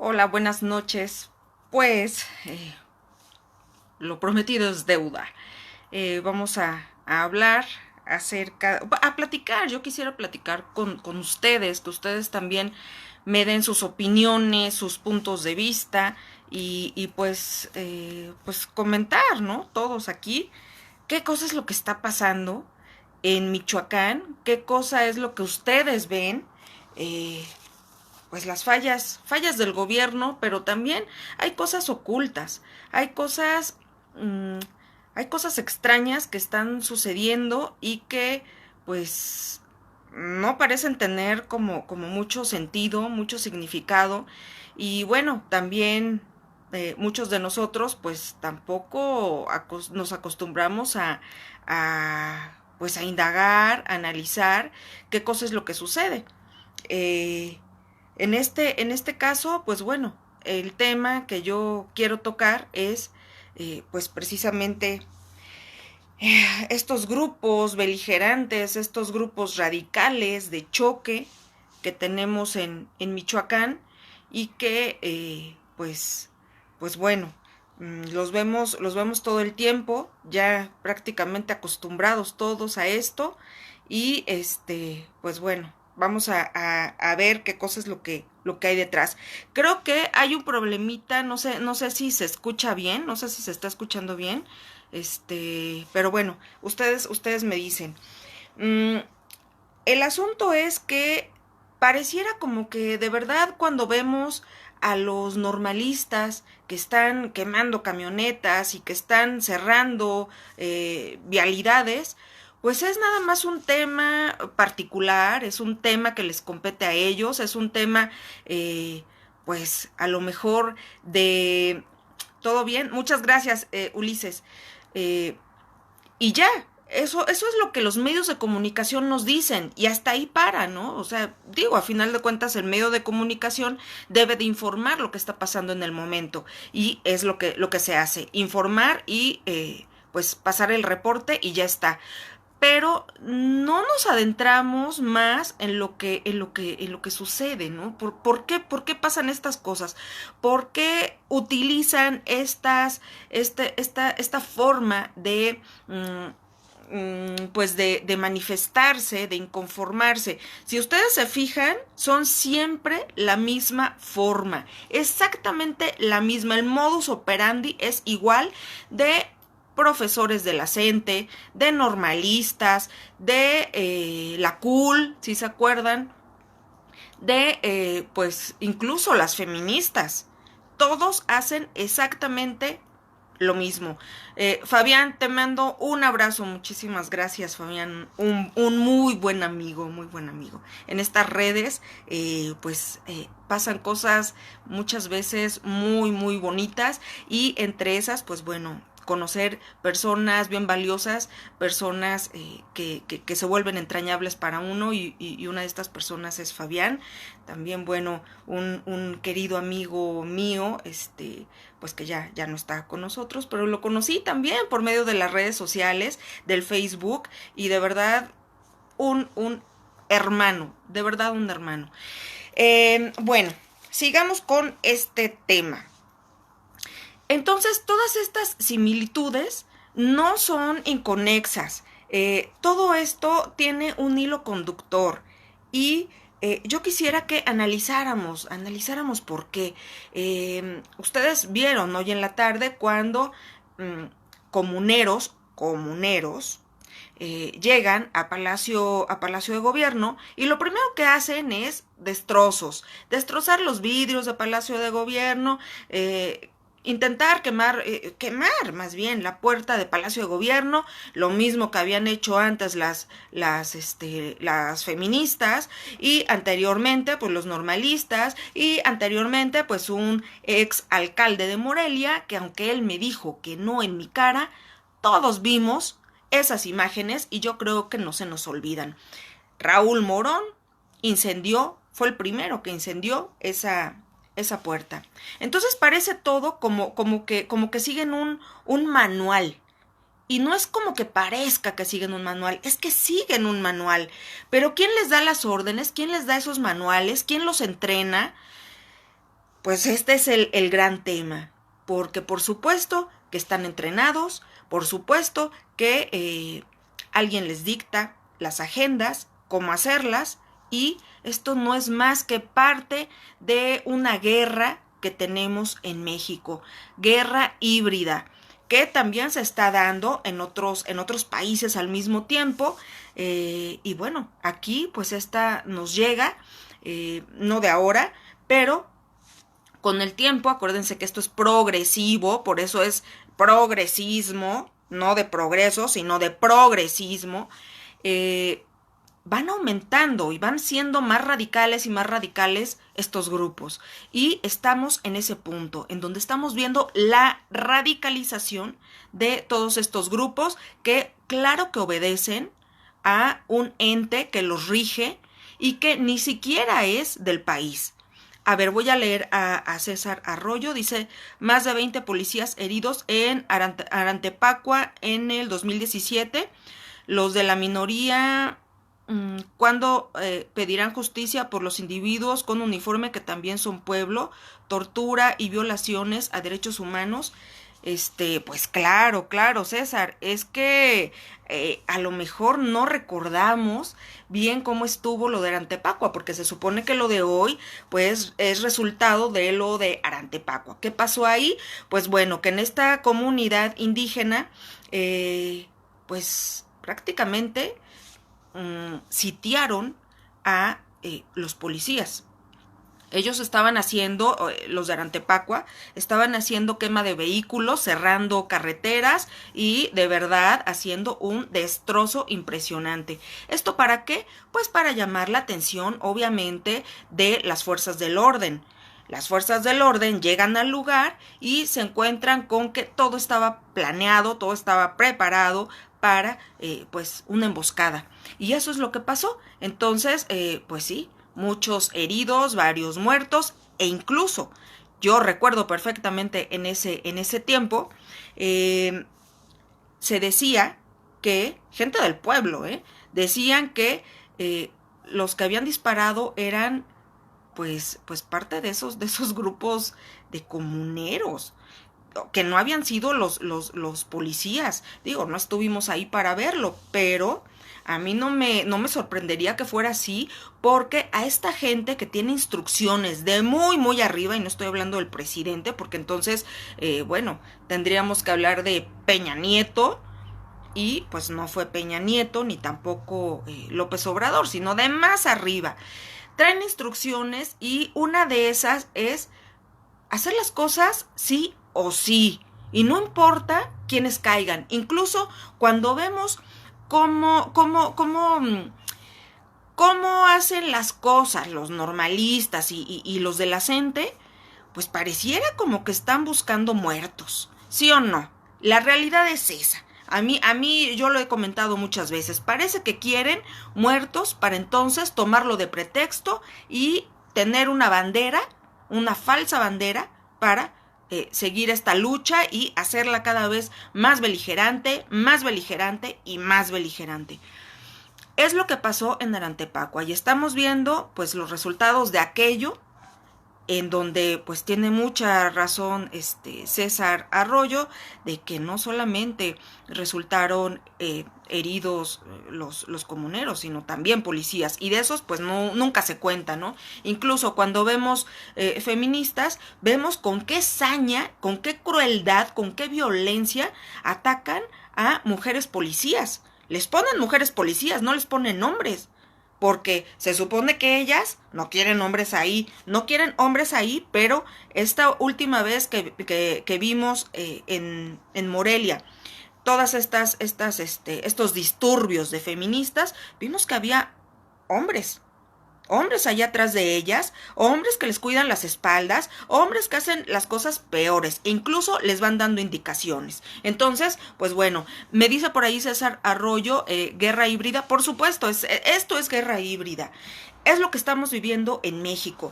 Hola, buenas noches. Pues lo prometido es deuda. Vamos a hablar a platicar. Yo quisiera platicar con ustedes, que ustedes también me den sus opiniones, sus puntos de vista y pues comentar, ¿no? Todos aquí, qué cosa es lo que está pasando en Michoacán, qué cosa es lo que ustedes ven. Eh, pues las fallas del gobierno, pero también hay cosas ocultas, hay cosas, mmm, hay cosas extrañas que están sucediendo y que pues no parecen tener como mucho sentido, mucho significado. Y bueno, también muchos de nosotros pues tampoco nos acostumbramos pues a indagar, a analizar qué cosa es lo que sucede. Eh, en este caso, pues bueno, el tema que yo quiero tocar es pues precisamente estos grupos beligerantes, estos grupos radicales de choque que tenemos en Michoacán y que pues bueno, los vemos todo el tiempo, ya prácticamente acostumbrados todos a esto y pues bueno, vamos a ver qué cosa es lo que hay detrás. Creo que hay un problemita, no sé si se escucha bien, no sé si se está escuchando bien, pero bueno, ustedes me dicen. Mm, el asunto es que pareciera como que de verdad cuando vemos a los normalistas que están quemando camionetas y que están cerrando vialidades, pues es nada más un tema particular, es un tema que les compete a ellos, es un tema pues a lo mejor de todo bien. Muchas gracias, Ulises. Eh, y ya, eso es lo que los medios de comunicación nos dicen y hasta ahí para, ¿no? O sea, digo, a final de cuentas el medio de comunicación debe de informar lo que está pasando en el momento y es lo que se hace, informar y pues pasar el reporte y ya está. Pero no nos adentramos más en lo que sucede, ¿no? ¿Por qué pasan estas cosas? ¿Por qué utilizan esta forma de pues de manifestarse, de inconformarse? Si ustedes se fijan, son siempre la misma forma, exactamente la misma. El modus operandi es igual de profesores de la CENTE, de normalistas, de la CUL, si se acuerdan, de pues incluso las feministas. Todos hacen exactamente lo mismo. Fabián, te mando un abrazo, muchísimas gracias, Fabián, un muy buen amigo, muy buen amigo. En estas redes, pasan cosas muchas veces muy, muy bonitas y entre esas, pues bueno, conocer personas bien valiosas, personas que se vuelven entrañables para uno y una de estas personas es Fabián, también bueno, un querido amigo mío, pues que ya no está con nosotros, pero lo conocí también por medio de las redes sociales, del Facebook y de verdad un hermano, de verdad un hermano. Bueno, sigamos con este tema. Entonces, todas estas similitudes no son inconexas. Todo esto tiene un hilo conductor y yo quisiera que analizáramos por qué. Ustedes vieron hoy en la tarde cuando mm, comuneros, llegan a Palacio de Gobierno y lo primero que hacen es destrozar los vidrios de Palacio de Gobierno, intentar quemar más bien la puerta de Palacio de Gobierno, lo mismo que habían hecho antes las feministas y anteriormente pues los normalistas y anteriormente pues un ex alcalde de Morelia que aunque él me dijo que no en mi cara, todos vimos esas imágenes y yo creo que no se nos olvidan. Raúl Morón fue el primero que incendió esa puerta. Entonces parece todo como que siguen un manual. Y no es como que parezca que siguen un manual, es que siguen un manual. Pero ¿quién les da las órdenes? ¿Quién les da esos manuales? ¿Quién los entrena? pues este es el gran tema, porque por supuesto que están entrenados, por supuesto que alguien les dicta las agendas, cómo hacerlas, y esto no es más que parte de una guerra que tenemos en México, guerra híbrida, que también se está dando en otros países al mismo tiempo, y bueno, aquí pues esta nos llega, no de ahora, pero con el tiempo. Acuérdense que esto es progresivo, por eso es progresismo, no de progreso, sino de progresismo. Van aumentando y van siendo más radicales y más radicales estos grupos. Y estamos en ese punto, en donde estamos viendo la radicalización de todos estos grupos que, claro que obedecen a un ente que los rige y que ni siquiera es del país. A ver, voy a leer a César Arroyo. Dice, más de 20 policías heridos en Arantepacua en el 2017. Los de la minoría, ¿cuándo pedirán justicia por los individuos con uniforme que también son pueblo? Tortura y violaciones a derechos humanos. Pues claro, César, es que a lo mejor no recordamos bien cómo estuvo lo de Arantepacua, porque se supone que lo de hoy, pues, es resultado de lo de Arantepacua. ¿Qué pasó ahí? Pues bueno, que en esta comunidad indígena, pues, prácticamente sitiaron a los policías. Ellos estaban haciendo, los de Arantepacua, estaban haciendo quema de vehículos, cerrando carreteras y de verdad haciendo un destrozo impresionante. ¿Esto para qué? Pues para llamar la atención, obviamente, de las fuerzas del orden. Las fuerzas del orden llegan al lugar y se encuentran con que todo estaba planeado, todo estaba preparado para, pues, una emboscada. Y eso es lo que pasó. Entonces, pues sí, muchos heridos, varios muertos, e incluso yo recuerdo perfectamente en ese tiempo, se decía que, gente del pueblo, decían que los que habían disparado eran pues parte de esos grupos de comuneros, que no habían sido los policías. Digo, no estuvimos ahí para verlo, pero a mí no me sorprendería que fuera así, porque a esta gente que tiene instrucciones de muy, muy arriba, y no estoy hablando del presidente, porque entonces, bueno, tendríamos que hablar de Peña Nieto, y pues no fue Peña Nieto, ni tampoco López Obrador, sino de más arriba. Traen instrucciones y una de esas es hacer las cosas sí o sí, y no importa quiénes caigan. Incluso cuando vemos cómo hacen las cosas los normalistas y los de la gente, pues pareciera como que están buscando muertos, ¿sí o no? La realidad es esa. A mí yo lo he comentado muchas veces, parece que quieren muertos para entonces tomarlo de pretexto y tener una bandera, una falsa bandera, para seguir esta lucha y hacerla cada vez más beligerante y más beligerante. Es lo que pasó en Arantepacua y estamos viendo pues los resultados de aquello, en donde pues tiene mucha razón César Arroyo, de que no solamente resultaron heridos los comuneros, sino también policías, y de esos pues nunca se cuenta, ¿no? Incluso cuando vemos feministas, vemos con qué saña, con qué crueldad, con qué violencia atacan a mujeres policías. Les ponen mujeres policías, no les ponen nombres, porque se supone que ellas no quieren hombres ahí, pero esta última vez que vimos en Morelia todas estos disturbios de feministas, vimos que había hombres allá atrás de ellas, hombres que les cuidan las espaldas, hombres que hacen las cosas peores, e incluso les van dando indicaciones. Entonces, pues bueno, me dice por ahí César Arroyo, guerra híbrida. Por supuesto, esto es guerra híbrida. Es lo que estamos viviendo en México.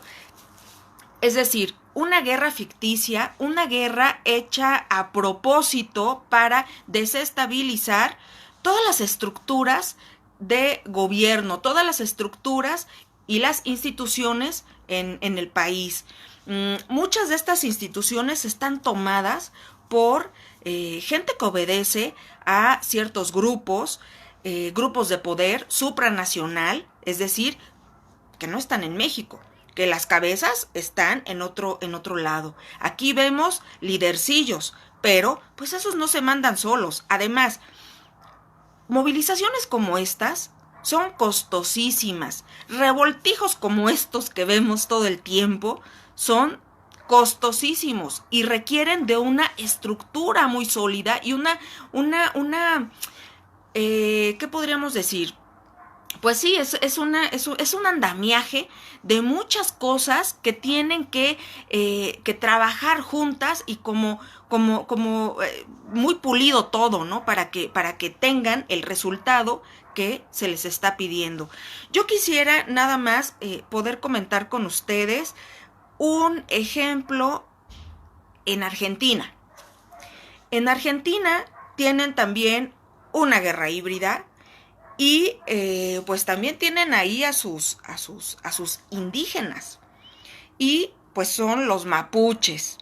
Es decir, una guerra ficticia, una guerra hecha a propósito para desestabilizar todas las estructuras de gobierno, todas las estructuras y las instituciones en el país. Muchas de estas instituciones están tomadas por gente que obedece a ciertos grupos, grupos de poder supranacional, es decir, que no están en México, que las cabezas están en otro lado. Aquí vemos lidercillos, pero pues esos no se mandan solos. Además, movilizaciones como estas son costosísimas. Revoltijos como estos que vemos todo el tiempo son costosísimos y requieren de una estructura muy sólida y ¿qué podríamos decir? Pues sí, es un andamiaje de muchas cosas que tienen que trabajar juntas y como muy pulido todo, ¿no? Para que tengan el resultado que se les está pidiendo. Yo quisiera nada más poder comentar con ustedes un ejemplo en Argentina. En Argentina tienen también una guerra híbrida y pues también tienen ahí a sus indígenas y pues son los mapuches.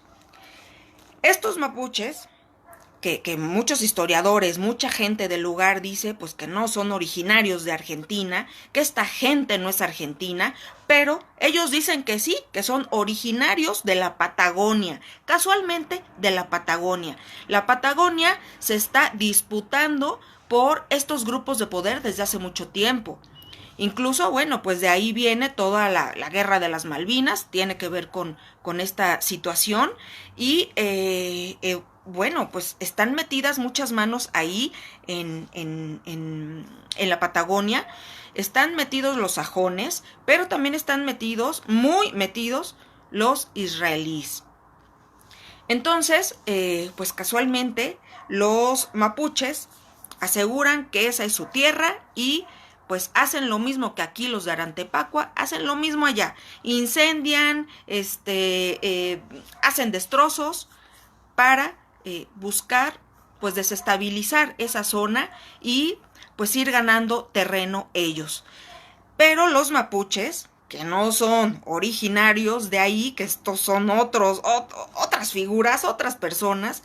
Estos mapuches que muchos historiadores, mucha gente del lugar dice pues que no son originarios de Argentina, que esta gente no es argentina, pero ellos dicen que sí, que son originarios de la Patagonia, casualmente de la Patagonia. La Patagonia se está disputando por estos grupos de poder desde hace mucho tiempo. Incluso, bueno, pues de ahí viene toda la guerra de las Malvinas, tiene que ver con esta situación y bueno, pues están metidas muchas manos ahí en la Patagonia, están metidos los sajones, pero también están metidos, muy metidos, los israelíes. Entonces, pues casualmente, los mapuches aseguran que esa es su tierra y pues hacen lo mismo que aquí los de Arantepacua, hacen lo mismo allá, incendian, hacen destrozos para buscar pues desestabilizar esa zona y pues ir ganando terreno ellos. Pero los mapuches, que no son originarios de ahí, que estos son otras figuras, otras personas,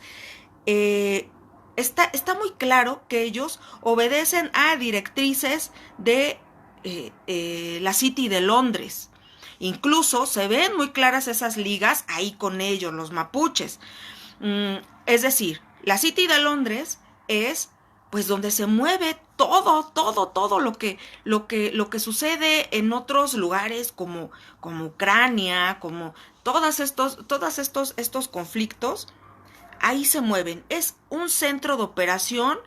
está muy claro que ellos obedecen a directrices de la City de Londres. Incluso se ven muy claras esas ligas ahí con ellos, los mapuches. Es decir, la City de Londres es pues donde se mueve todo lo que sucede en otros lugares como Ucrania, como todos estos conflictos, ahí se mueven. Es un centro de operación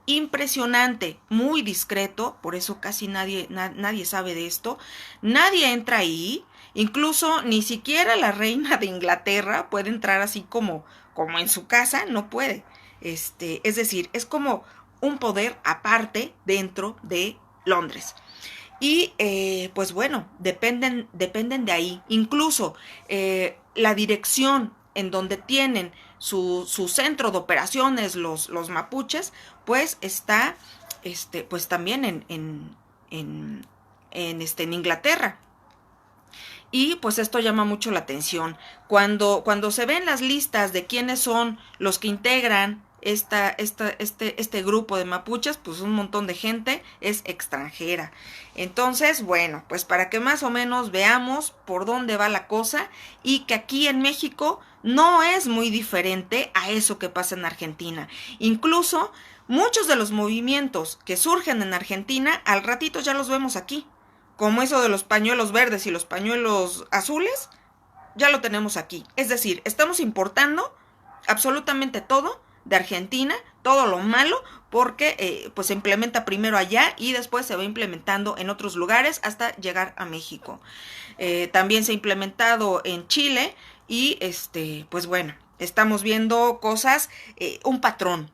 impresionante, muy discreto, por eso casi nadie sabe de esto, nadie entra ahí, incluso ni siquiera la reina de Inglaterra puede entrar así como en su casa, no puede. Es decir, es como un poder aparte dentro de Londres. Y pues bueno, dependen de ahí. Incluso la dirección en donde tienen su centro de operaciones los mapuches, pues está pues también en Inglaterra. Y pues esto llama mucho la atención. Cuando se ven las listas de quiénes son los que integran este grupo de mapuches, pues un montón de gente es extranjera. Entonces, bueno, pues para que más o menos veamos por dónde va la cosa y que aquí en México no es muy diferente a eso que pasa en Argentina. Incluso muchos de los movimientos que surgen en Argentina, al ratito ya los vemos aquí. Como eso de los pañuelos verdes y los pañuelos azules, ya lo tenemos aquí. Es decir, estamos importando absolutamente todo de Argentina, todo lo malo, porque pues se implementa primero allá y después se va implementando en otros lugares hasta llegar a México. También se ha implementado en Chile y pues bueno, estamos viendo cosas, un patrón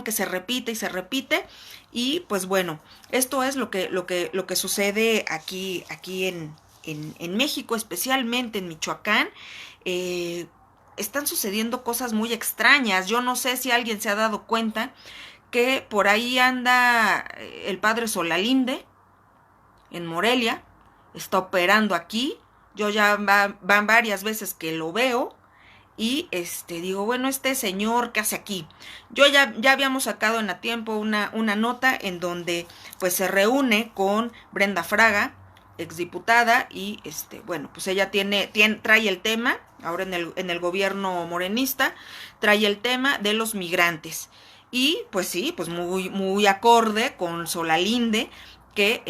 que se repite y se repite. Y pues bueno, esto es lo que sucede aquí en México, especialmente en Michoacán. Están sucediendo cosas muy extrañas. Yo no sé si alguien se ha dado cuenta que por ahí anda el padre Solalinde en Morelia, está operando aquí, Yo ya van varias veces que lo veo y digo, bueno, este señor, ¿qué hace aquí? Ya habíamos sacado en A Tiempo una nota en donde pues se reúne con Brenda Fraga, exdiputada, y bueno, pues ella trae el tema, ahora en el gobierno morenista, trae el tema de los migrantes. Y pues sí, pues muy acorde con Solalinde, que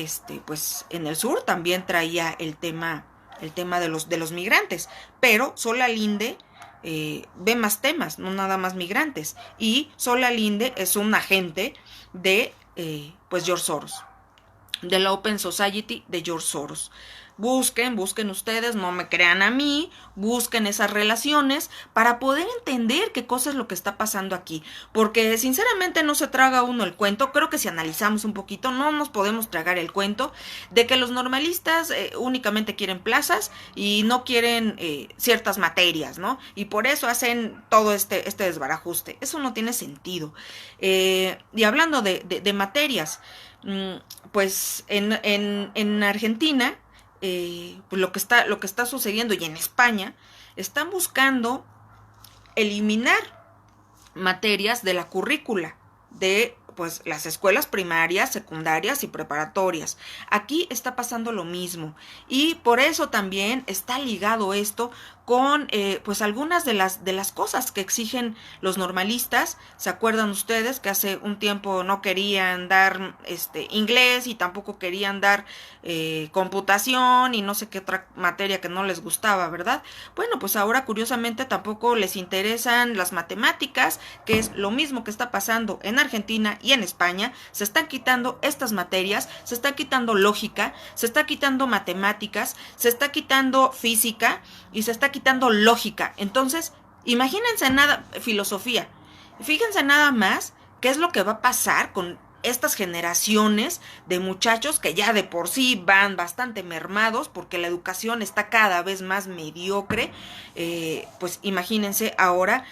pues en el sur también traía el tema de los migrantes, pero Solalinde ve más temas, no nada más migrantes. Y Solalinde es un agente de pues George Soros, de la Open Society de George Soros. Busquen ustedes, no me crean a mí, busquen esas relaciones para poder entender qué cosa es lo que está pasando aquí. Porque sinceramente no se traga uno el cuento. Creo que si analizamos un poquito, no nos podemos tragar el cuento de que los normalistas únicamente quieren plazas y no quieren ciertas materias, ¿no? Y por eso hacen todo este desbarajuste. Eso no tiene sentido. Y hablando de materias, pues en Argentina, pues lo que está sucediendo, y en España están buscando eliminar materias de la currícula de pues las escuelas primarias, secundarias y preparatorias. Aquí está pasando lo mismo, y por eso también está ligado esto con pues algunas de las cosas que exigen los normalistas. ¿Se acuerdan ustedes que hace un tiempo no querían dar inglés y tampoco querían dar computación y no sé qué otra materia que no les gustaba, verdad? Bueno, pues ahora curiosamente tampoco les interesan las matemáticas, que es lo mismo que está pasando en Argentina y en España. Se están quitando estas materias, se está quitando lógica, se está quitando matemáticas, se está quitando física y se está quitando lógica. Entonces, imagínense filosofía. Fíjense nada más qué es lo que va a pasar con estas generaciones de muchachos que ya de por sí van bastante mermados porque la educación está cada vez más mediocre. Pues imagínense ahora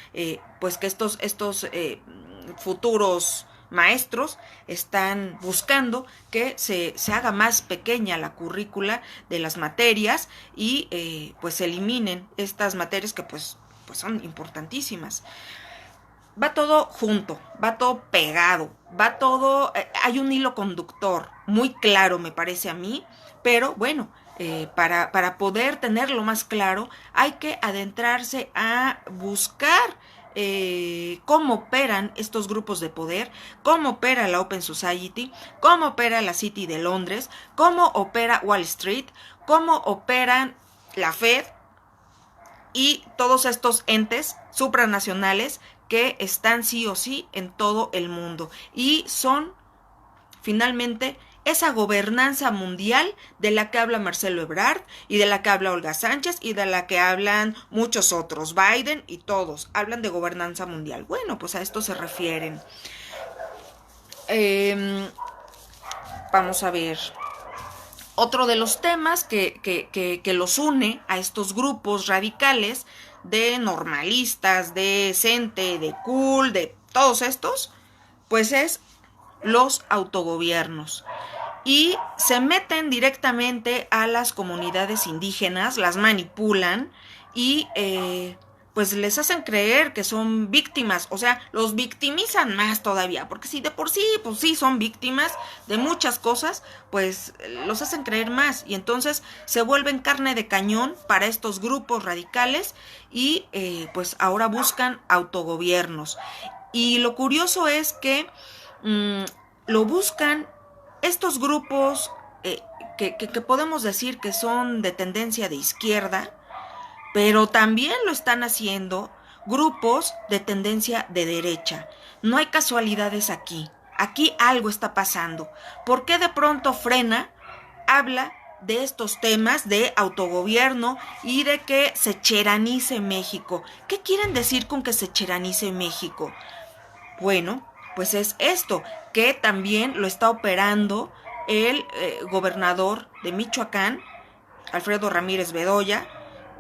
pues que estos futuros maestros están buscando que se haga más pequeña la currícula de las materias y pues se eliminen estas materias que pues son importantísimas. Va todo junto, va todo pegado, va todo, hay un hilo conductor muy claro, me parece a mí, pero bueno, para poder tenerlo más claro hay que adentrarse a buscar cómo operan estos grupos de poder, cómo opera la Open Society, cómo opera la City de Londres, cómo opera Wall Street, cómo operan la Fed y todos estos entes supranacionales que están sí o sí en todo el mundo y son finalmente esa gobernanza mundial de la que habla Marcelo Ebrard y de la que habla Olga Sánchez y de la que hablan muchos otros, Biden y todos, hablan de gobernanza mundial. Bueno, pues a esto se refieren. Vamos a ver. Otro de los temas que los une a estos grupos radicales de normalistas, de CENTE, de CUL, de todos estos, pues es los autogobiernos. Y se meten directamente a las comunidades indígenas, las manipulan y pues les hacen creer que son víctimas, o sea, los victimizan más todavía, porque si de por sí, pues sí son víctimas de muchas cosas, pues los hacen creer más y entonces se vuelven carne de cañón para estos grupos radicales y pues ahora buscan autogobiernos. Y lo curioso es que lo buscan estos grupos que podemos decir que son de tendencia de izquierda, pero también lo están haciendo grupos de tendencia de derecha. No hay casualidades aquí. Aquí algo está pasando. ¿Por qué de pronto Frena habla de estos temas de autogobierno y de que se cheranice México? ¿Qué quieren decir con que se cheranice México? Bueno, pues es esto, que también lo está operando el gobernador de Michoacán, Alfredo Ramírez Bedoya.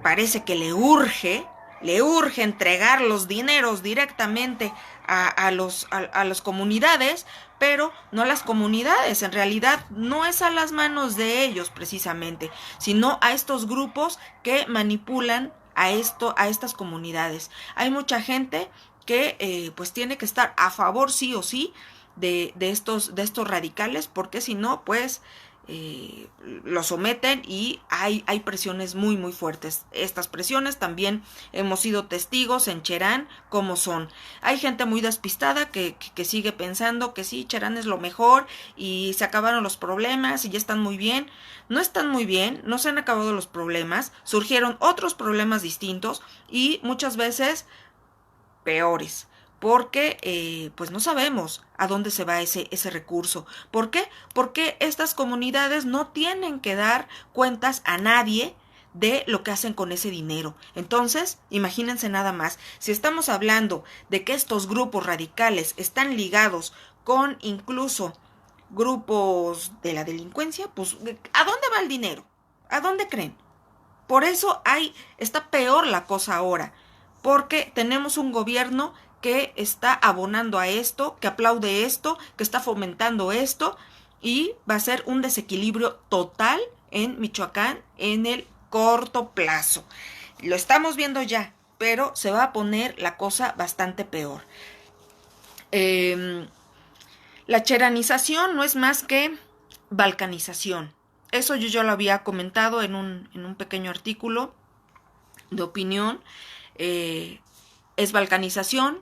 Parece que le urge le urge entregar los dineros directamente a las comunidades, pero no a las comunidades. En realidad no es a las manos de ellos precisamente, sino a estos grupos que manipulan a estas comunidades. Hay mucha gente que pues tiene que estar a favor sí o sí de estos radicales, porque si no, pues lo someten y hay presiones muy muy fuertes. Estas presiones también hemos sido testigos en Cherán cómo son. Hay gente muy despistada que sigue pensando que sí, Cherán es lo mejor y se acabaron los problemas y ya están muy bien. No están muy bien, no se han acabado los problemas, surgieron otros problemas distintos y muchas veces peores, porque pues no sabemos a dónde se va ese recurso. ¿Por qué? Porque estas comunidades no tienen que dar cuentas a nadie de lo que hacen con ese dinero. Entonces, imagínense nada más, si estamos hablando de que estos grupos radicales están ligados con incluso grupos de la delincuencia, pues ¿a dónde va el dinero? ¿A dónde creen? Por eso está peor la cosa ahora, porque tenemos un gobierno que está abonando a esto, que aplaude esto, que está fomentando esto, y va a ser un desequilibrio total en Michoacán en el corto plazo. Lo estamos viendo ya, pero se va a poner la cosa bastante peor. La cheranización no es más que balcanización. Eso yo ya lo había comentado en un pequeño artículo de opinión. Es balcanización.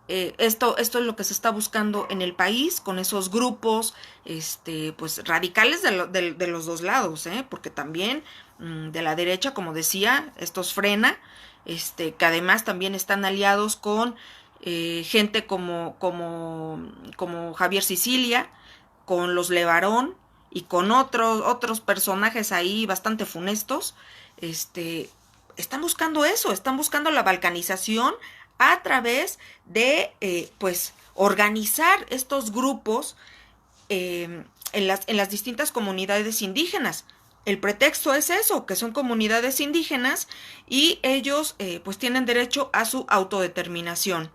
Esto es lo que se está buscando en el país con esos grupos pues radicales de los dos lados, porque también de la derecha, como decía, estos frena, que además también están aliados con gente como Javier Sicilia, con los Levarón y con otros personajes ahí bastante funestos. Están buscando eso, están buscando la balcanización a través de pues organizar estos grupos en las distintas comunidades indígenas. El pretexto es eso, que son comunidades indígenas y ellos pues tienen derecho a su autodeterminación.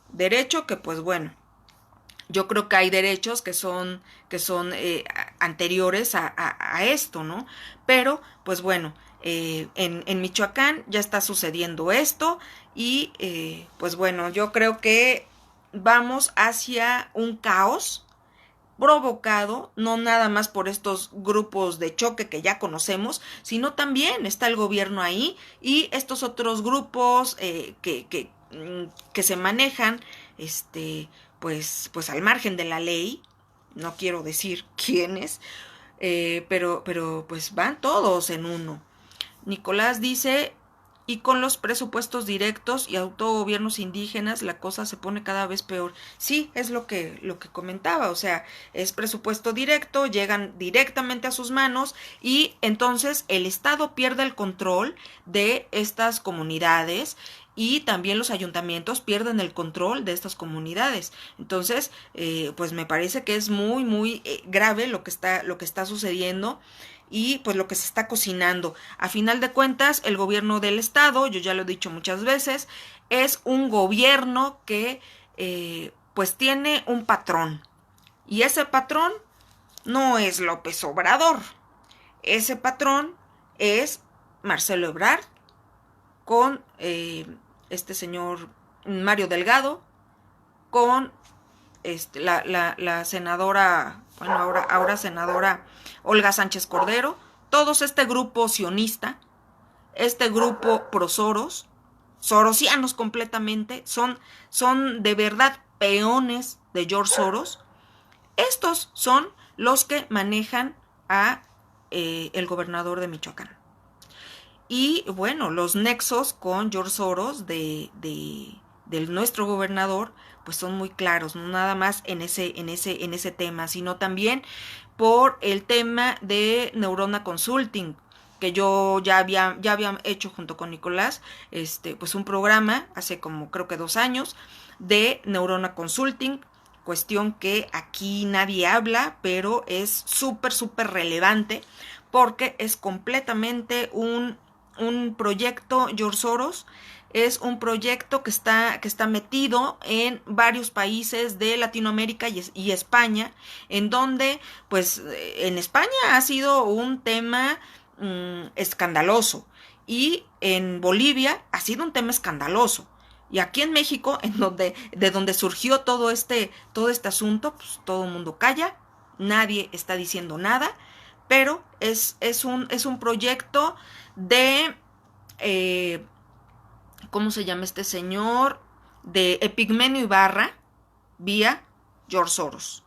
Derecho que pues bueno, yo creo que hay derechos que son anteriores a esto, ¿no? Pero pues bueno, en Michoacán ya está sucediendo esto y pues bueno, yo creo que vamos hacia un caos provocado no nada más por estos grupos de choque que ya conocemos, sino también está el gobierno ahí y estos otros grupos que se manejan pues al margen de la ley. No quiero decir quiénes, pero pues van todos en uno. Nicolás dice, y con los presupuestos directos y autogobiernos indígenas la cosa se pone cada vez peor. Sí, es lo que comentaba, o sea, es presupuesto directo, llegan directamente a sus manos y entonces el Estado pierde el control de estas comunidades y también los ayuntamientos pierden el control de estas comunidades. Entonces, pues me parece que es muy, muy grave lo que está sucediendo y pues lo que se está cocinando. A final de cuentas, el gobierno del estado, yo ya lo he dicho muchas veces, es un gobierno que pues tiene un patrón. Y ese patrón no es López Obrador. Ese patrón es Marcelo Ebrard con este señor Mario Delgado, con la senadora, bueno, ahora senadora Olga Sánchez Cordero, todos este grupo sionista, este grupo pro Soros, sorosianos completamente, son de verdad peones de George Soros. Estos son los que manejan a el gobernador de Michoacán. Y bueno, los nexos con George Soros de nuestro gobernador pues son muy claros, no nada más en ese tema, sino también por el tema de Neurona Consulting, que yo ya había hecho junto con Nicolás pues un programa hace como creo que 2 años de Neurona Consulting, cuestión que aquí nadie habla, pero es súper relevante porque es completamente un un proyecto, George Soros, es un proyecto que está metido en varios países de Latinoamérica y España, en donde, pues, en España ha sido un tema escandaloso, y en Bolivia ha sido un tema escandaloso. Y aquí en México, de donde surgió todo este asunto, pues todo el mundo calla, nadie está diciendo nada, pero es un proyecto de, ¿cómo se llama este señor? De Epigmenio Ibarra, vía George Soros.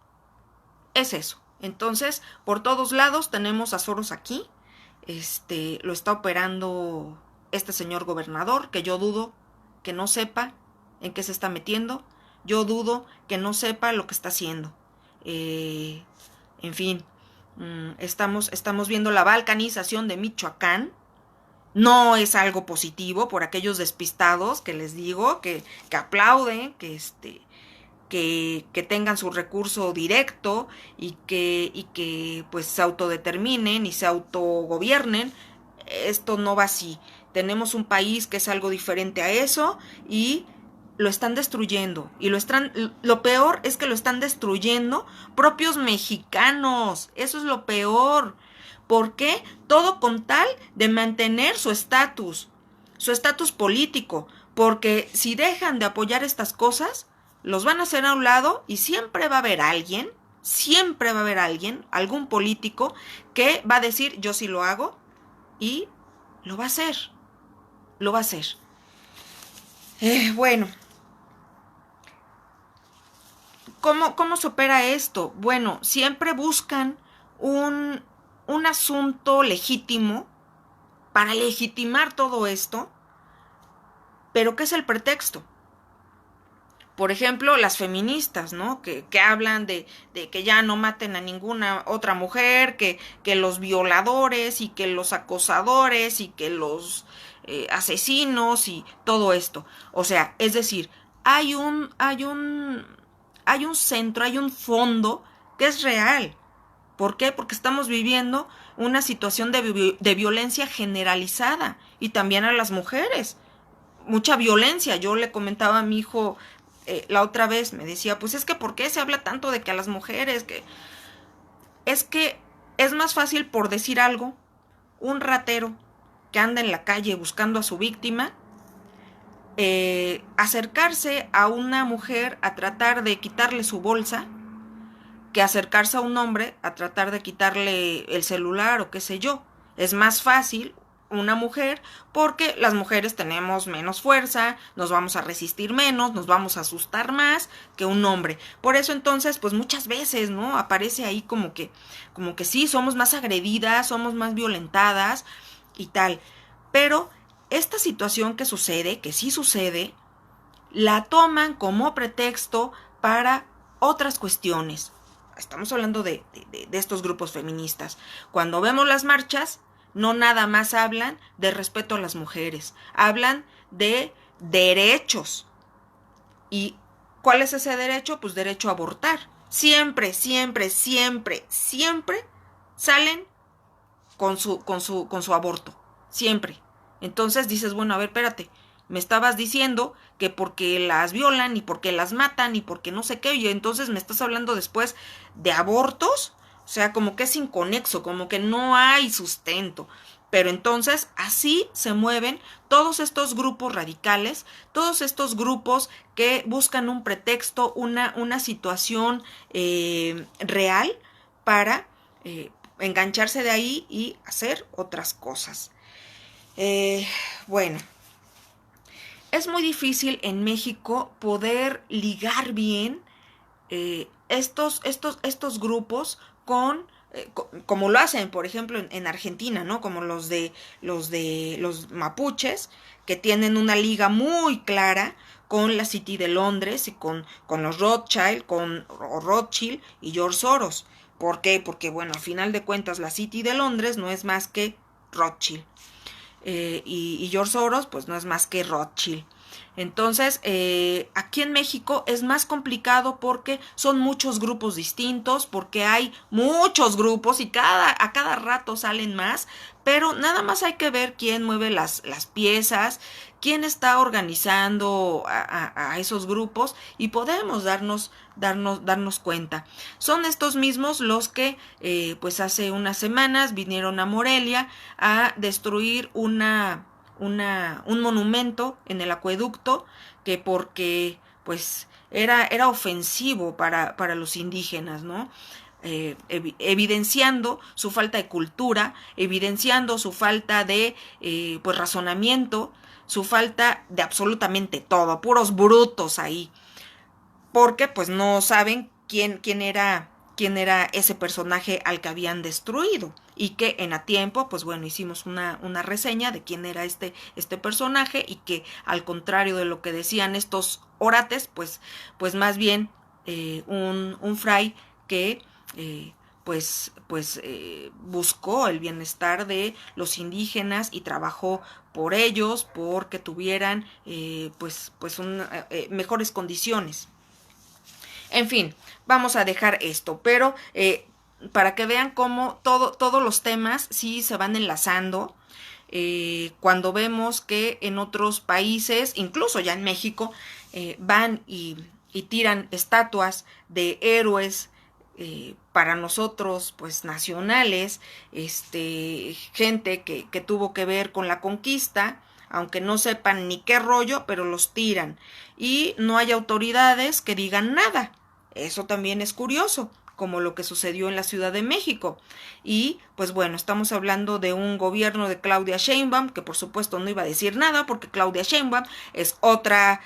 Es eso. Entonces, por todos lados tenemos a Soros aquí. Lo está operando este señor gobernador, que yo dudo que no sepa en qué se está metiendo. Yo dudo que no sepa lo que está haciendo. En fin, estamos viendo la balcanización de Michoacán. No es algo positivo por aquellos despistados que les digo, que aplauden, que tengan su recurso directo y que pues se autodeterminen y se autogobiernen. Esto no va así. Tenemos un país que es algo diferente a eso y lo están destruyendo. Y lo peor es que lo están destruyendo propios mexicanos. Eso es lo peor. ¿Por qué? Todo con tal de mantener su estatus político. Porque si dejan de apoyar estas cosas, los van a hacer a un lado y siempre va a haber alguien, algún político que va a decir, yo sí lo hago, y lo va a hacer. Bueno, ¿cómo se opera esto? Bueno, siempre buscan un asunto legítimo para legitimar todo esto, pero ¿qué es el pretexto? Por ejemplo, las feministas, ¿no? Que hablan de que ya no maten a ninguna otra mujer, que los violadores y que los acosadores y que los asesinos y todo esto. O sea, es decir, hay un centro, hay un fondo que es real. ¿Por qué? Porque estamos viviendo una situación de violencia generalizada, y también a las mujeres. Mucha violencia. Yo le comentaba a mi hijo la otra vez, me decía, pues es que ¿por qué se habla tanto de que a las mujeres? Es que es más fácil, por decir algo, un ratero que anda en la calle buscando a su víctima, acercarse a una mujer a tratar de quitarle su bolsa, que acercarse a un hombre a tratar de quitarle el celular o qué sé yo. Es más fácil una mujer porque las mujeres tenemos menos fuerza, nos vamos a resistir menos, nos vamos a asustar más que un hombre. Por eso entonces, pues muchas veces, ¿no? Aparece ahí como que sí, somos más agredidas, somos más violentadas y tal. Pero esta situación que sucede, que sí sucede, la toman como pretexto para otras cuestiones. Estamos hablando de estos grupos feministas. Cuando vemos las marchas, no nada más hablan de respeto a las mujeres, hablan de derechos. ¿Y cuál es ese derecho? Pues derecho a abortar. Siempre salen con su aborto. Siempre. Entonces dices, bueno, a ver, espérate. Me estabas diciendo que porque las violan y porque las matan y porque no sé qué, y entonces me estás hablando después de abortos. O sea, como que es inconexo, como que no hay sustento. Pero entonces así se mueven todos estos grupos radicales, todos estos grupos que buscan un pretexto, una situación real para engancharse de ahí y hacer otras cosas. Bueno, es muy difícil en México poder ligar bien estos grupos con como lo hacen, por ejemplo, en Argentina, ¿no? Como los los mapuches, que tienen una liga muy clara con la City de Londres y con los Rothschild y George Soros. ¿Por qué? Porque, bueno, a final de cuentas, la City de Londres no es más que Rothschild. Y George Soros, pues no es más que Rothschild. Entonces, aquí en México es más complicado porque son muchos grupos distintos, porque hay muchos grupos y a cada rato salen más, pero nada más hay que ver quién mueve las piezas, quién está organizando a esos grupos y podemos darnos cuenta. Son estos mismos los que pues hace unas semanas vinieron a Morelia a destruir un monumento en el acueducto que porque pues era ofensivo para los indígenas, ¿no? Evidenciando su falta de cultura, evidenciando su falta de pues razonamiento, su falta de absolutamente todo, puros brutos ahí, porque pues no saben quién era ese personaje al que habían destruido y que en a tiempo, pues bueno, hicimos una reseña de quién era este personaje y que al contrario de lo que decían estos orates, pues más bien un fray que buscó el bienestar de los indígenas y trabajó por ellos, porque tuvieran mejores condiciones. En fin, vamos a dejar esto, pero para que vean cómo todos los temas sí se van enlazando. Cuando vemos que en otros países, incluso ya en México, van y tiran estatuas de héroes para nosotros pues nacionales, gente que tuvo que ver con la conquista, aunque no sepan ni qué rollo, pero los tiran y no hay autoridades que digan nada. Eso también es curioso, como lo que sucedió en la Ciudad de México. Y pues bueno, estamos hablando de un gobierno de Claudia Sheinbaum, que por supuesto no iba a decir nada, porque Claudia Sheinbaum es otra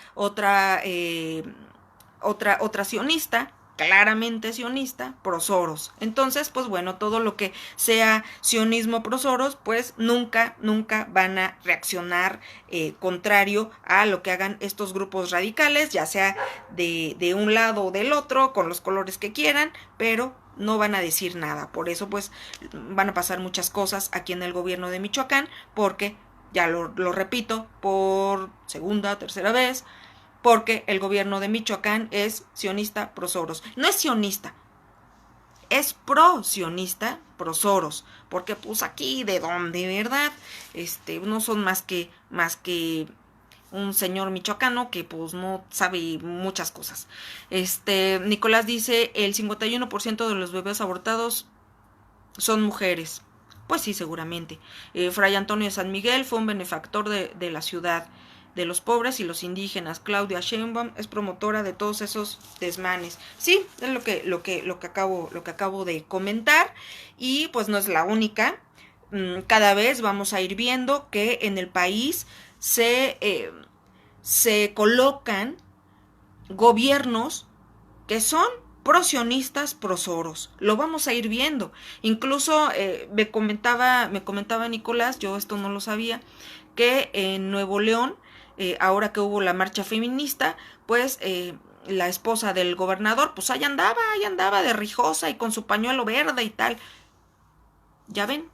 sionista, claramente sionista, pro Soros. Entonces, pues bueno, todo lo que sea sionismo pro Soros, pues nunca van a reaccionar contrario a lo que hagan estos grupos radicales, ya sea de un lado o del otro, con los colores que quieran, pero no van a decir nada. Por eso, pues, van a pasar muchas cosas aquí en el gobierno de Michoacán, porque, ya lo repito, por segunda, tercera vez, porque el gobierno de Michoacán es sionista pro Soros. No es sionista, es pro sionista pro Soros, porque pues aquí de dónde, ¿verdad? No son más que un señor michoacano que pues no sabe muchas cosas. Nicolás dice, el 51% de los bebés abortados son mujeres. Pues sí, seguramente. Fray Antonio de San Miguel fue un benefactor de la ciudad, de los pobres y los indígenas. Claudia Sheinbaum es promotora de todos esos desmanes. Sí, es lo que acabo de comentar, y pues no es la única. Cada vez vamos a ir viendo que en el país se colocan gobiernos que son pro-sionistas, pro-Soros. Lo vamos a ir viendo. Incluso me comentaba Nicolás, yo esto no lo sabía, que en Nuevo León, ahora que hubo la marcha feminista, pues la esposa del gobernador, pues ahí andaba de rijosa y con su pañuelo verde y tal. ¿Ya ven?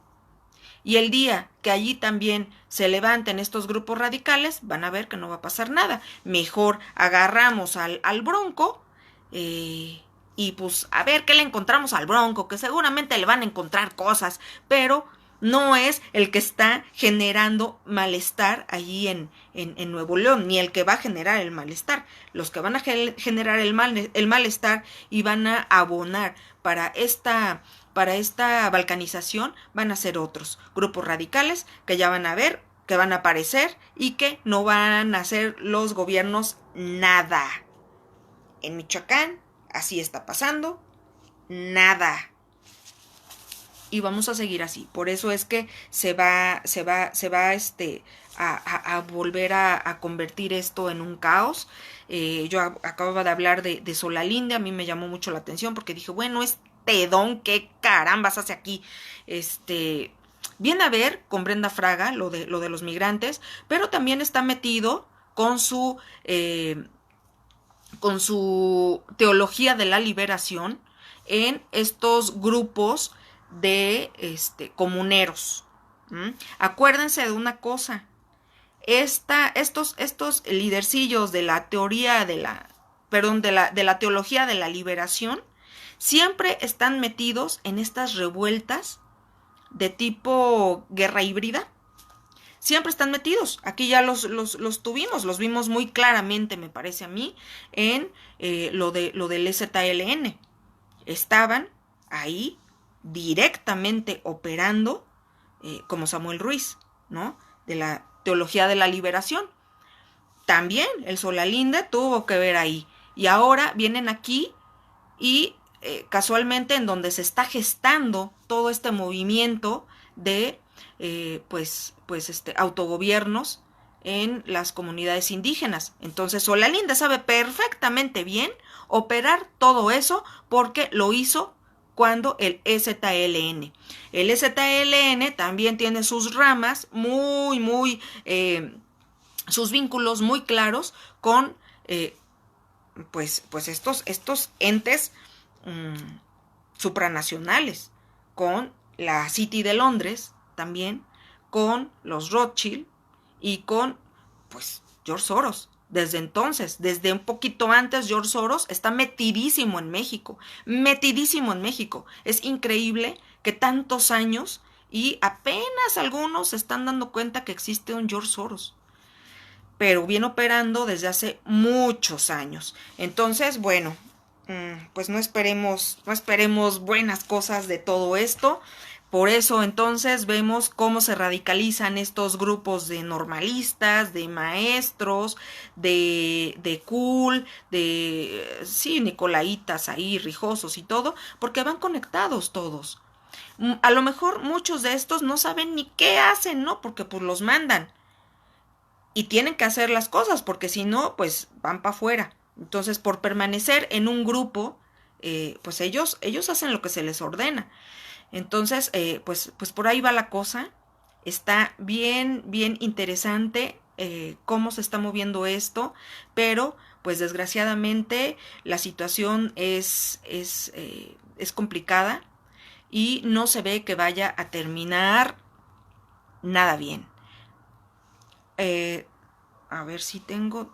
Y el día que allí también se levanten estos grupos radicales, van a ver que no va a pasar nada. Mejor agarramos al Bronco y pues a ver qué le encontramos al Bronco, que seguramente le van a encontrar cosas, pero no es el que está generando malestar allí en Nuevo León, ni el que va a generar el malestar. Los que van a generar el malestar y van a abonar para esta balcanización van a ser otros grupos radicales que ya van a ver, que van a aparecer y que no van a hacer los gobiernos nada. En Michoacán así está pasando, nada. Y vamos a seguir así. Por eso es que se va a volver a convertir esto en un caos. Yo acababa de hablar de Solalinde, a mí me llamó mucho la atención porque dije, bueno, don, ¿qué carambas hace aquí? Viene a ver con Brenda Fraga lo de los migrantes, pero también está metido con su teología de la liberación en estos grupos de comuneros. Acuérdense de una cosa: estos lidercillos de la teoría de la teología de la liberación, siempre están metidos en estas revueltas de tipo guerra híbrida. Siempre están metidos. Aquí ya los tuvimos, los vimos muy claramente, me parece a mí, en lo del EZLN. Estaban ahí directamente operando como Samuel Ruiz, ¿no? De la teología de la liberación. También el Solalinde tuvo que ver ahí. Y ahora vienen aquí y casualmente en donde se está gestando todo este movimiento de autogobiernos en las comunidades indígenas. Entonces Solalinde sabe perfectamente bien operar todo eso porque lo hizo cuando el EZLN. El EZLN también tiene sus ramas sus vínculos muy claros con estos entes supranacionales, con la City de Londres también, con los Rothschild y con George Soros. Desde entonces, desde un poquito antes, George Soros está metidísimo en México. Es increíble que tantos años y apenas algunos se están dando cuenta que existe un George Soros, pero viene operando desde hace muchos años. Entonces, bueno, pues no esperemos buenas cosas de todo esto. Por eso entonces vemos cómo se radicalizan estos grupos de normalistas, de maestros, de cool, sí, nicolaitas ahí, rijosos y todo, porque van conectados todos. A lo mejor muchos de estos no saben ni qué hacen, ¿no? Porque pues los mandan. Y tienen que hacer las cosas, porque si no, pues van para afuera. Entonces, por permanecer en un grupo, pues ellos hacen lo que se les ordena. Entonces, pues por ahí va la cosa. Está bien interesante cómo se está moviendo esto, pero pues desgraciadamente la situación es complicada y no se ve que vaya a terminar nada bien. A ver si tengo...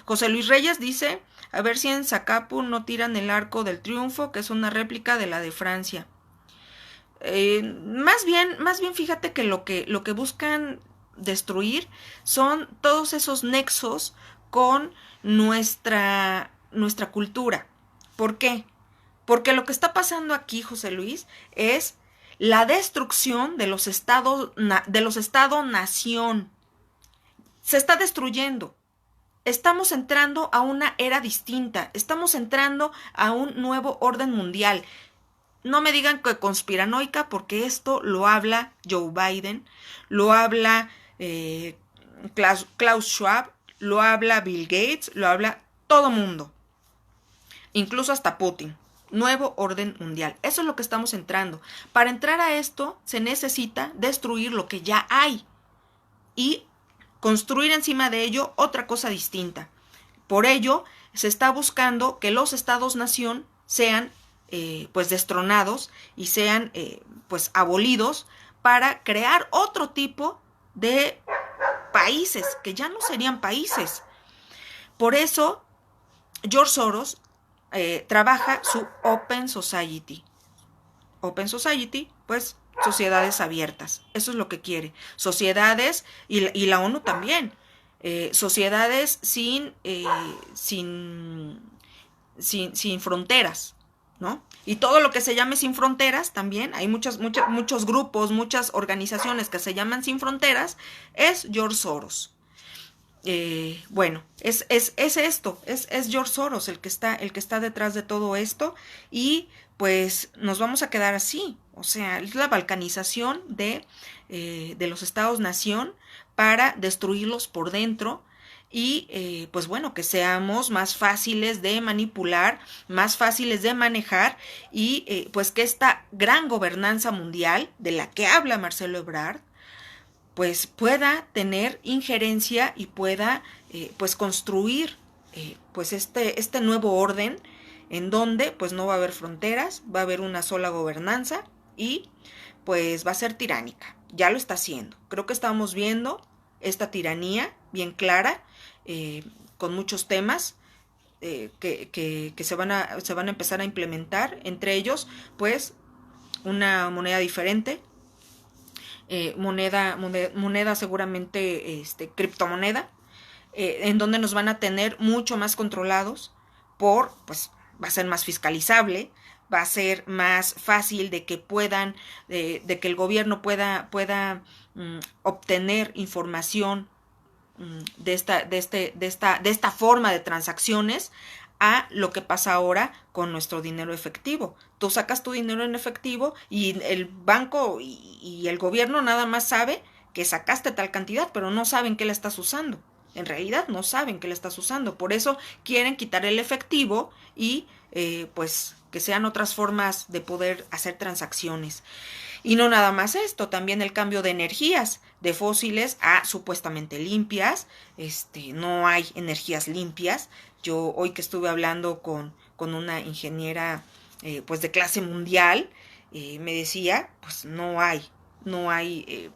José Luis Reyes dice, a ver si en Zacapu no tiran el Arco del Triunfo, que es una réplica de la de Francia. Más bien, fíjate que lo que buscan destruir son todos esos nexos con nuestra cultura. ¿Por qué? Porque lo que está pasando aquí, José Luis, es la destrucción de los Estado-nación. Se está destruyendo. Estamos entrando a una era distinta. Estamos entrando a un nuevo orden mundial. No me digan que conspiranoica, porque esto lo habla Joe Biden, lo habla Klaus Schwab, lo habla Bill Gates, lo habla todo mundo. Incluso hasta Putin. Nuevo orden mundial. Eso es lo que estamos entrando. Para entrar a esto se necesita destruir lo que ya hay y construir encima de ello otra cosa distinta. Por ello, se está buscando que los estados-nación sean destronados y sean abolidos para crear otro tipo de países que ya no serían países. Por eso, George Soros trabaja su Open Society. Open Society, pues sociedades abiertas. Eso es lo que quiere. Sociedades, y la ONU también, sociedades sin fronteras, ¿no? Y todo lo que se llame sin fronteras también, hay muchos grupos, muchas organizaciones que se llaman sin fronteras, es George Soros. Bueno, es esto, es George Soros el que está detrás de todo esto, y pues nos vamos a quedar así. O sea, es la balcanización de los estados-nación para destruirlos por dentro y que seamos más fáciles de manipular, más fáciles de manejar y pues que esta gran gobernanza mundial de la que habla Marcelo Ebrard pues pueda tener injerencia y pueda construir este nuevo orden en donde pues no va a haber fronteras, va a haber una sola gobernanza y pues va a ser tiránica. Ya lo está haciendo. Creo que estamos viendo esta tiranía bien clara, con muchos temas que se van a empezar a implementar, entre ellos pues una moneda diferente, moneda seguramente criptomoneda, en donde nos van a tener mucho más controlados pues va a ser más fiscalizable, va a ser más fácil de que puedan, de que el gobierno pueda obtener información de esta forma de transacciones a lo que pasa ahora con nuestro dinero efectivo. Tú sacas tu dinero en efectivo y el banco y el gobierno nada más sabe que sacaste tal cantidad, pero no saben qué la estás usando. En realidad no saben qué la estás usando. Por eso quieren quitar el efectivo y pues que sean otras formas de poder hacer transacciones. Y no nada más esto, también el cambio de energías, de fósiles a supuestamente limpias. No hay energías limpias. Yo hoy que estuve hablando con una ingeniera pues de clase mundial, me decía, pues no hay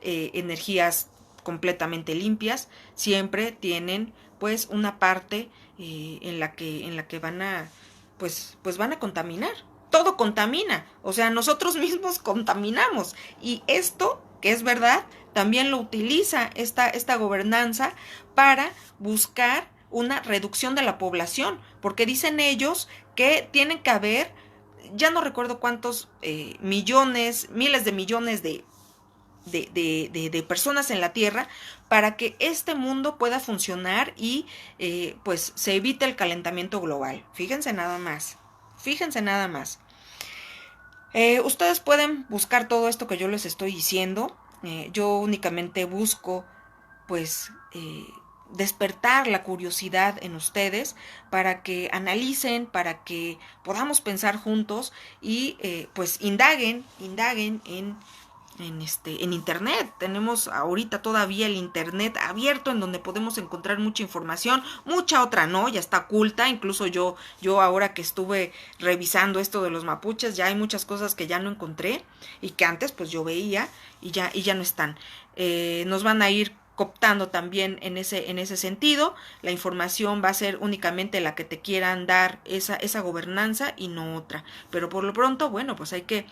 energías completamente limpias, siempre tienen pues una parte en la que van a pues van a contaminar. Todo contamina, o sea, nosotros mismos contaminamos, y esto, que es verdad, también lo utiliza esta gobernanza para buscar una reducción de la población, porque dicen ellos que tienen que haber, ya no recuerdo cuántos millones, miles de millones de personas en la Tierra para que este mundo pueda funcionar y pues se evite el calentamiento global. Fíjense nada más. Ustedes pueden buscar todo esto que yo les estoy diciendo. Yo únicamente busco pues despertar la curiosidad en ustedes para que analicen, para que podamos pensar juntos y pues indaguen en internet. Tenemos ahorita todavía el internet abierto, en donde podemos encontrar mucha información, mucha otra no, ya está oculta. Incluso yo ahora que estuve revisando esto de los mapuches, ya hay muchas cosas que ya no encontré y que antes pues yo veía y ya no están. Nos van a ir cooptando también en ese sentido. La información va a ser únicamente la que te quieran dar esa gobernanza y no otra. Pero por lo pronto, bueno, pues hay que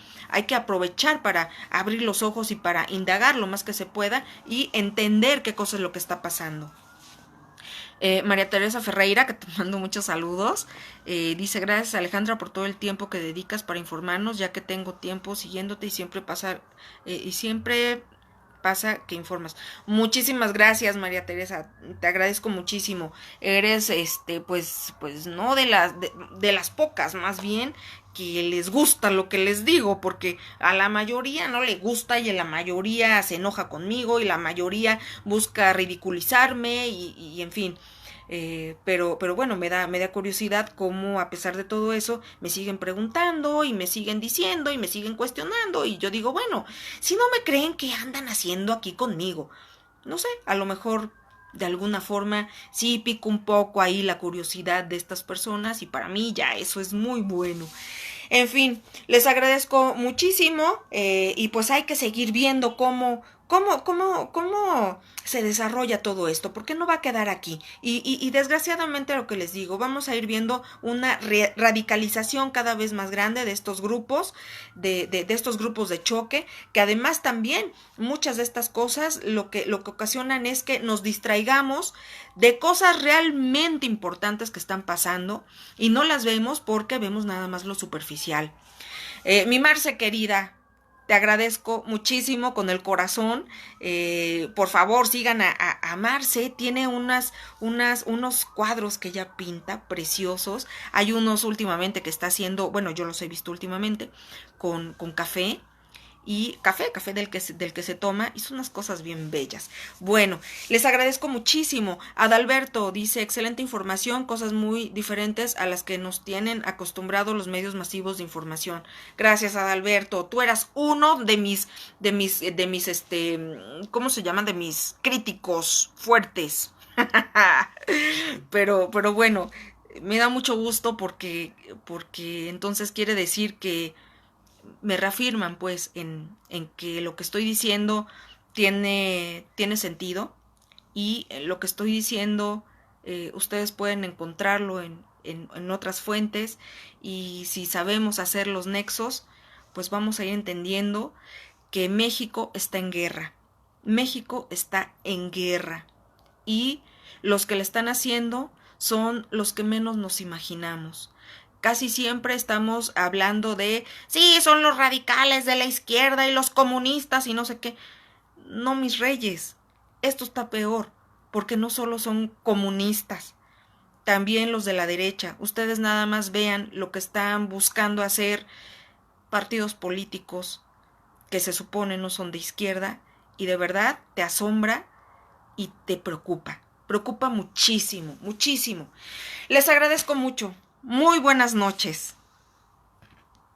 aprovechar para abrir los ojos y para indagar lo más que se pueda y entender qué cosa es lo que está pasando. María Teresa Ferreira, que te mando muchos saludos, dice: gracias Alejandra por todo el tiempo que dedicas para informarnos, ya que tengo tiempo siguiéndote y siempre pasa que informas. Muchísimas gracias, María Teresa, te agradezco muchísimo. Eres pues no de las pocas, más bien, que les gusta lo que les digo, porque a la mayoría no le gusta y a la mayoría se enoja conmigo y la mayoría busca ridiculizarme y en fin. Pero bueno, me da curiosidad cómo a pesar de todo eso me siguen preguntando y me siguen diciendo y me siguen cuestionando, y yo digo, bueno, si no me creen, ¿qué andan haciendo aquí conmigo? No sé, a lo mejor de alguna forma sí pico un poco ahí la curiosidad de estas personas, y para mí ya eso es muy bueno. En fin, les agradezco muchísimo, y pues hay que seguir viendo cómo se desarrolla todo esto, porque no va a quedar aquí. Y desgraciadamente, lo que les digo, vamos a ir viendo una radicalización cada vez más grande de estos grupos, de estos grupos de choque, que además también muchas de estas cosas lo que ocasionan es que nos distraigamos de cosas realmente importantes que están pasando y no las vemos porque vemos nada más lo superficial. Mi Marce querida, te agradezco muchísimo con el corazón. Por favor, sigan a Marce. Tiene unos cuadros que ella pinta preciosos. Hay unos últimamente que está haciendo, bueno, yo los he visto últimamente, con café. Y café del que se toma, y son unas cosas bien bellas. Bueno, les agradezco muchísimo. Adalberto dice: excelente información, cosas muy diferentes a las que nos tienen acostumbrados los medios masivos de información. Gracias, Adalberto. Tú eras uno de mis ¿cómo se llaman? De mis críticos fuertes. pero bueno, me da mucho gusto porque entonces quiere decir que me reafirman pues en que lo que estoy diciendo tiene sentido y lo que estoy diciendo ustedes pueden encontrarlo en otras fuentes y si sabemos hacer los nexos, pues vamos a ir entendiendo que México está en guerra. México está en guerra y los que le están haciendo son los que menos nos imaginamos. Casi siempre estamos hablando de, sí, son los radicales de la izquierda y los comunistas y no sé qué. No, mis reyes, esto está peor, porque no solo son comunistas, también los de la derecha. Ustedes nada más vean lo que están buscando hacer partidos políticos que se supone no son de izquierda y de verdad te asombra y te preocupa. Preocupa muchísimo, muchísimo. Les agradezco mucho. Muy buenas noches.